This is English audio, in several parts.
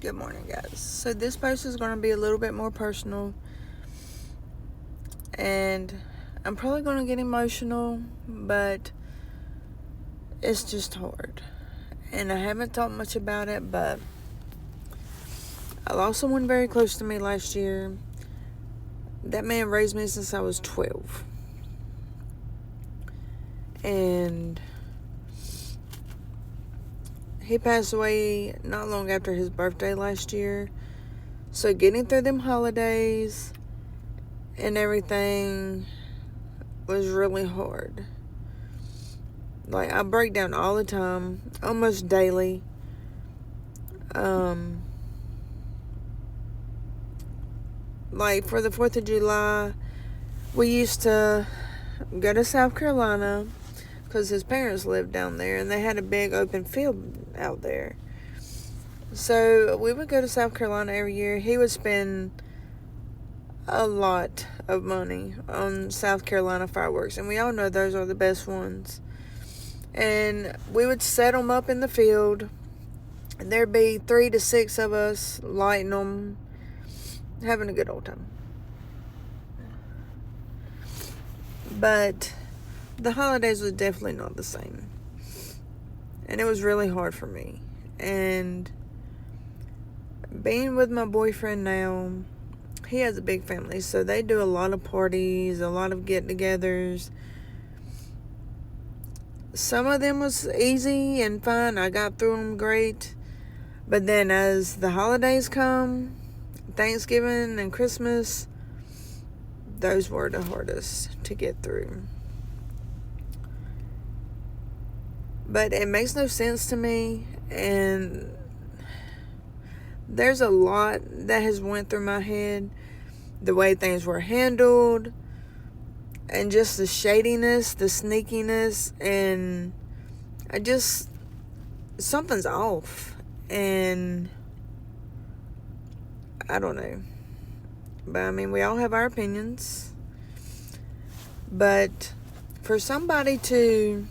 Good morning, guys. So this post is going to be a little bit more personal, and I'm probably going to get emotional, but it's just hard. And I haven't talked much about it, but I lost someone very close to me last year. That man raised me since I was 12. And he passed away not long after his birthday last year. So getting through them holidays and everything was really hard. Like, I break down all the time, almost daily. Like, for the 4th of July, we used to go to South Carolina because his parents lived down there, and they had a big open field out there. So we would go to South Carolina every year. He would spend a lot of money on South Carolina fireworks, and we all know those are the best ones. And we would set them up in the field, and there'd be 3 to 6 of us lighting them, having a good old time. But the holidays was definitely not the same, and it was really hard for me. And being with my boyfriend now, he has a big family, so they do a lot of parties, a lot of get-togethers. Some of them was easy and fun. I got through them great. But then as the holidays come, Thanksgiving and Christmas, those were the hardest to get through. But it makes no sense to me, and there's a lot that has went through my head. The way things were handled, and just the shadiness, the sneakiness, and something's off. And I don't know. But I mean, we all have our opinions. But for somebody to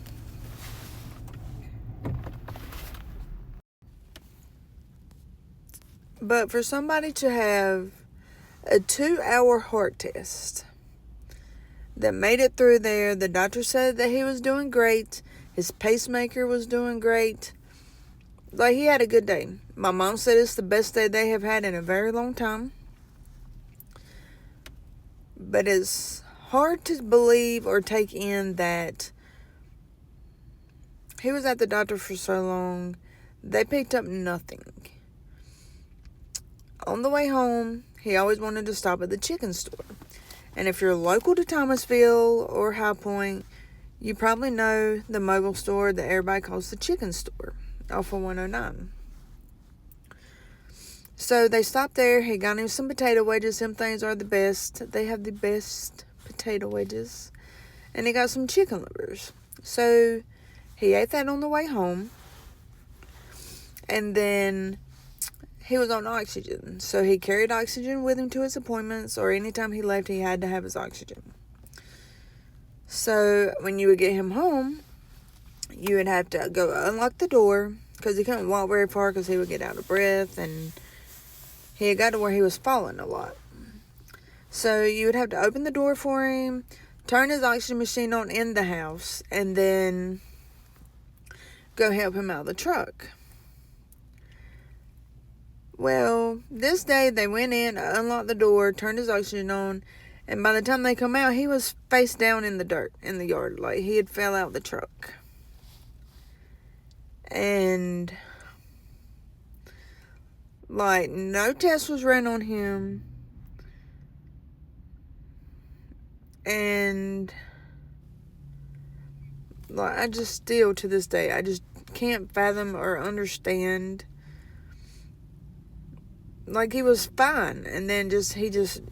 have a 2-hour heart test that made it through there, the doctor said that he was doing great. His pacemaker was doing great. Like, he had a good day. My mom said it's the best day they have had in a very long time. But it's hard to believe or take in that he was at the doctor for so long. They picked up nothing. On the way home, he always wanted to stop at the chicken store. And if you're local to Thomasville or High Point, you probably know the mobile store that everybody calls the chicken store off of 109. So they stopped there. He got him some potato wedges. Them things are the best. They have the best potato wedges. And he got some chicken livers. So he ate that on the way home. And then he was on oxygen. So he carried oxygen with him to his appointments, or anytime he left, he had to have his oxygen. So when you would get him home, you would have to go unlock the door, because he couldn't walk very far because he would get out of breath, and he had got to where he was falling a lot. So you would have to open the door for him, turn his oxygen machine on in the house, and then go help him out of the truck. Well, this day they went in, unlocked the door, turned his oxygen on, and by the time they come out, he was face down in the dirt in the yard. Like, he had fell out the truck. And like, no test was ran on him. And like, I just still to this day, I just can't fathom or understand. Like, he was fine, and then he just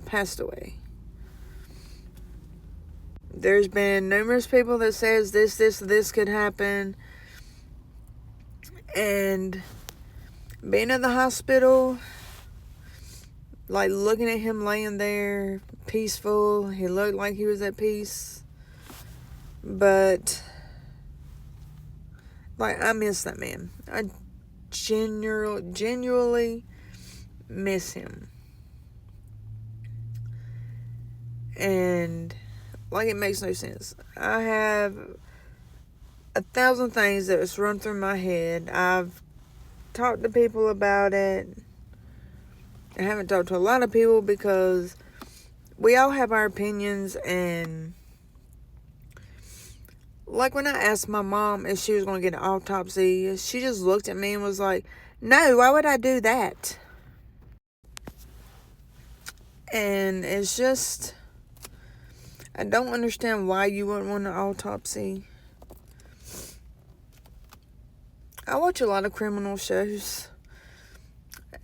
passed away. There's been numerous people that says this could happen. And being at the hospital, like, looking at him laying there, peaceful, he looked like he was at peace. But, like, I miss that man. genuinely miss him. And like, it makes no sense. I have 1,000 things that's run through my head. I've talked to people about it. I haven't talked to a lot of people because we all have our opinions. And like, when I asked my mom if she was going to get an autopsy, she just looked at me and was like, no, why would I do that? And it's just, I don't understand why you wouldn't want an autopsy. I watch a lot of criminal shows,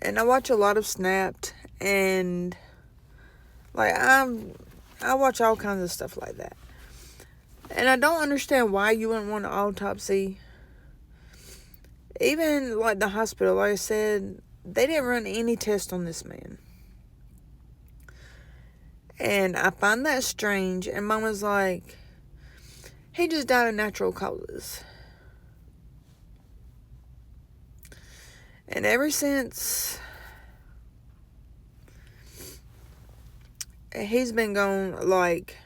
and I watch a lot of Snapped, and like, I watch all kinds of stuff like that. And I don't understand why you wouldn't want an autopsy. Even like the hospital, like I said, they didn't run any test on this man. And I find that strange. And Mom was like, he just died of natural causes. And ever since, he's been gone. Like,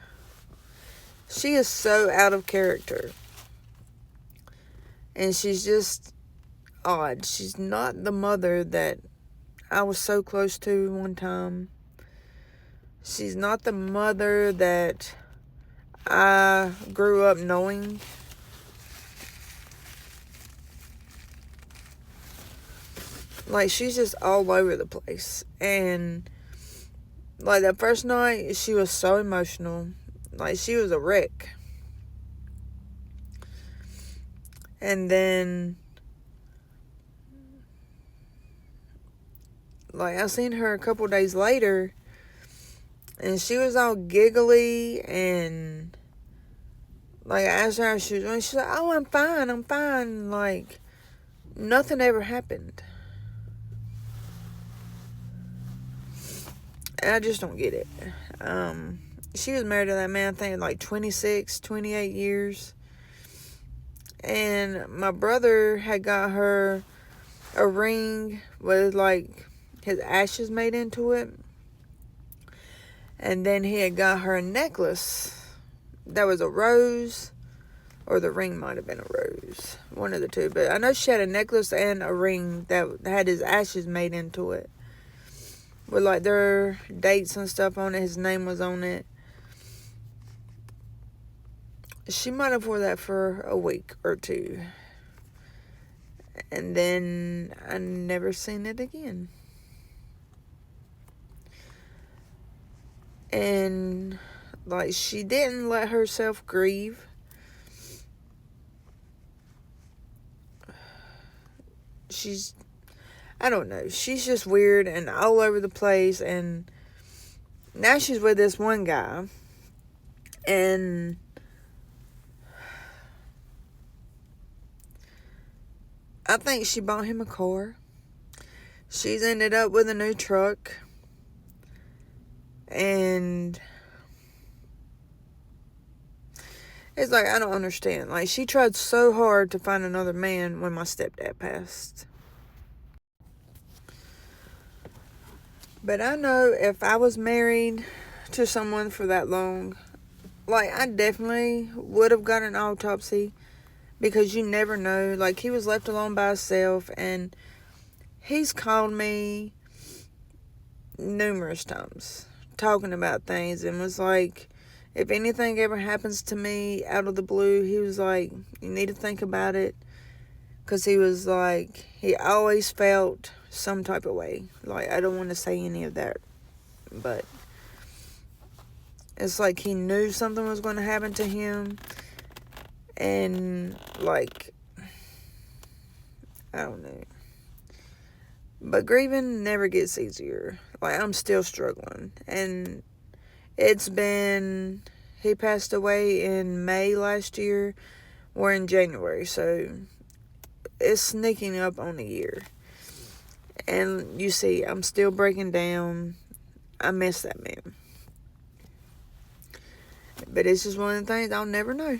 she is so out of character. And she's just odd. She's not the mother that I was so close to one time. She's not the mother that I grew up knowing. Like, she's just all over the place. And like, that first night, she was so emotional. Like, she was a wreck. And then, like, I seen her a couple days later, and she was all giggly, and like, I asked her how she was doing. She's like, oh, I'm fine. Like, nothing ever happened. And I just don't get it. She was married to that man, I think, like 26, 28 years. And my brother had got her a ring with, like, his ashes made into it. And then he had got her a necklace that was a rose, or the ring might have been a rose. One of the two. But I know she had a necklace and a ring that had his ashes made into it, with like their dates and stuff on it. His name was on it. She might have wore that for a week or two. And then I never seen it again. And like, she didn't let herself grieve. I don't know. She's just weird and all over the place. And now she's with this one guy. And I think she bought him a car. She's ended up with a new truck. And it's like, I don't understand. Like, she tried so hard to find another man when my stepdad passed. But I know if I was married to someone for that long, like, I definitely would have got an autopsy, because you never know. Like, he was left alone by himself, and he's called me numerous times talking about things, and was like, if anything ever happens to me out of the blue, he was like, you need to think about it. Because he was like, he always felt some type of way. Like, I don't want to say any of that, but it's like he knew something was going to happen to him. And like, I don't know. But grieving never gets easier. Like, I'm still struggling. And he passed away in May last year. We're in January, so it's sneaking up on a year. And you see, I'm still breaking down. I miss that man. But it's just one of the things I'll never know.